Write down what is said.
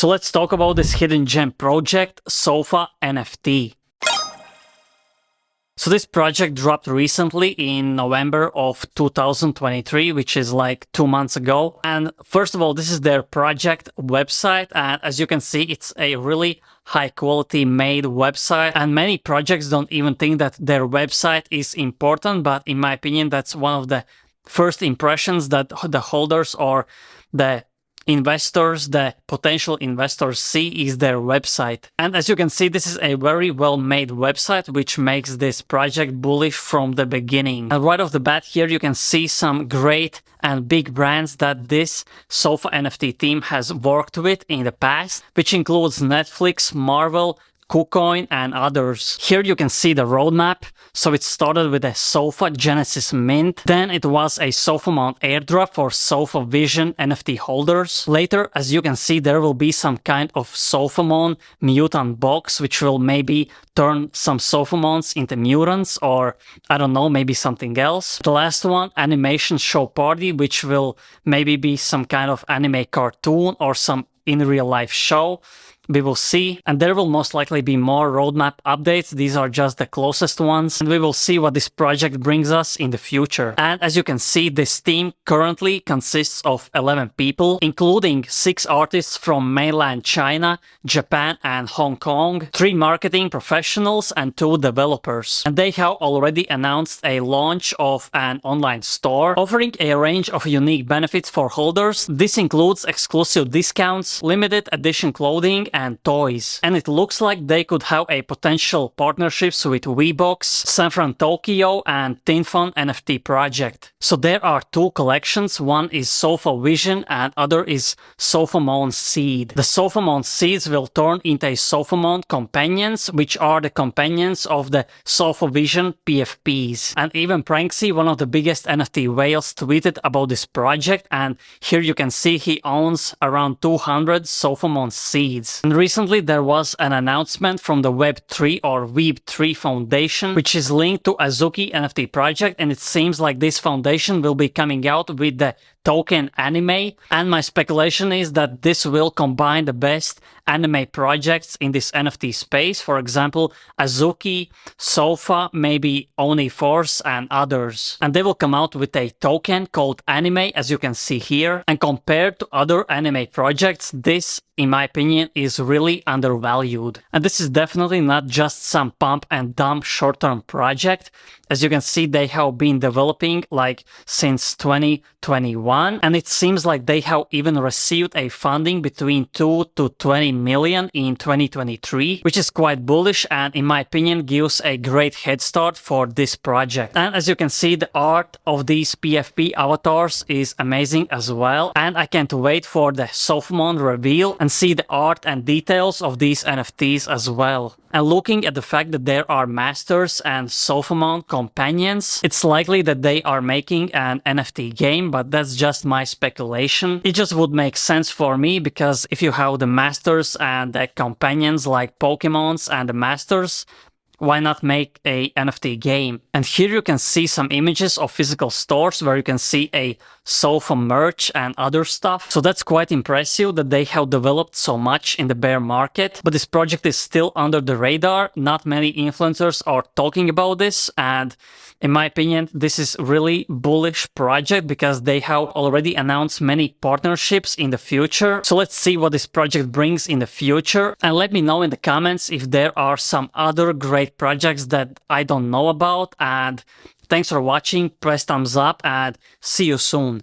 So let's talk about this hidden gem project, Sofa NFT. So this project dropped recently in November of 2023, which is like 2 months ago. And first of all, this is their project website. And as you can see, it's a really high quality made website. And many projects don't even think that their website is important. But in my opinion, that's one of the first impressions that the holders or the investors, the potential investors see is their website. And as you can see, this is a very well made website, which makes this project bullish from the beginning. And right off the bat here, you can see some great and big brands that this Sofa NFT team has worked with in the past, which includes Netflix, Marvel, KuCoin and others. Here you can see the roadmap. So it started with a Sofa Genesis Mint. Then it was a Sofa Mount airdrop for Sofa Vision NFT holders. Later, as you can see, there will be some kind of Sofa Mount mutant box, which will maybe turn some Sofa Mounts into mutants, or I don't know, maybe something else. The last one, Animation Show Party, which will maybe be some kind of anime cartoon or some in real life show. We will see, and there will most likely be more roadmap updates. These are just the closest ones, and we will see what this project brings us in the future. And as you can see, this team currently consists of 11 people, including 6 artists from mainland China, Japan and Hong Kong, 3 marketing professionals and 2 developers. And they have already announced a launch of an online store offering a range of unique benefits for holders. This includes exclusive discounts, limited edition clothing and toys. And it looks like they could have a potential partnerships with Weebox, Sanfran Tokyo and Tinfun NFT project. So there are 2 collections. One is Sofa Vision and other is Sofa Mount Seed. The Sofa Mount Seeds will turn into Sofa Mount companions, which are the companions of the Sofa Vision PFPs. And even Pranksy, one of the biggest NFT whales, tweeted about this project, and here you can see he owns around 200 Sofa Mount Seeds. And recently there was an announcement from the Web3 or Weeb3 Foundation, which is linked to Azuki NFT project, and it seems like this foundation will be coming out with the token anime, and my speculation is that this will combine the best anime projects in this NFT space. For example, Azuki, Sofa, maybe Oni-Force and others. And they will come out with a token called anime, as you can see here. And compared to other anime projects, this, in my opinion, is really undervalued. And this is definitely not just some pump and dump short-term project. As you can see, they have been developing like since 2021, and it seems like they have even received a funding between 2 to 20 million in 2023, which is quite bullish and in my opinion gives a great head start for this project. And as you can see, the art of these PFP avatars is amazing as well, and I can't wait for the Sofa Mount reveal and see the art and details of these NFTs as well. And looking at the fact that there are masters and Sofa Mount companions, it's likely that they are making an NFT game, but that's just my speculation. It just would make sense for me, because if you have the masters and the companions like Pokemons and the masters, why not make a NFT game? And here you can see some images of physical stores where you can see a Sofa merch and other stuff. So that's quite impressive that they have developed so much in the bear market. But this project is still under the radar. Not many influencers are talking about this. And in my opinion, this is really bullish project because they have already announced many partnerships in the future. So let's see what this project brings in the future. And let me know in the comments if there are some other great projects that I don't know about. And thanks for watching, press thumbs up and see you soon.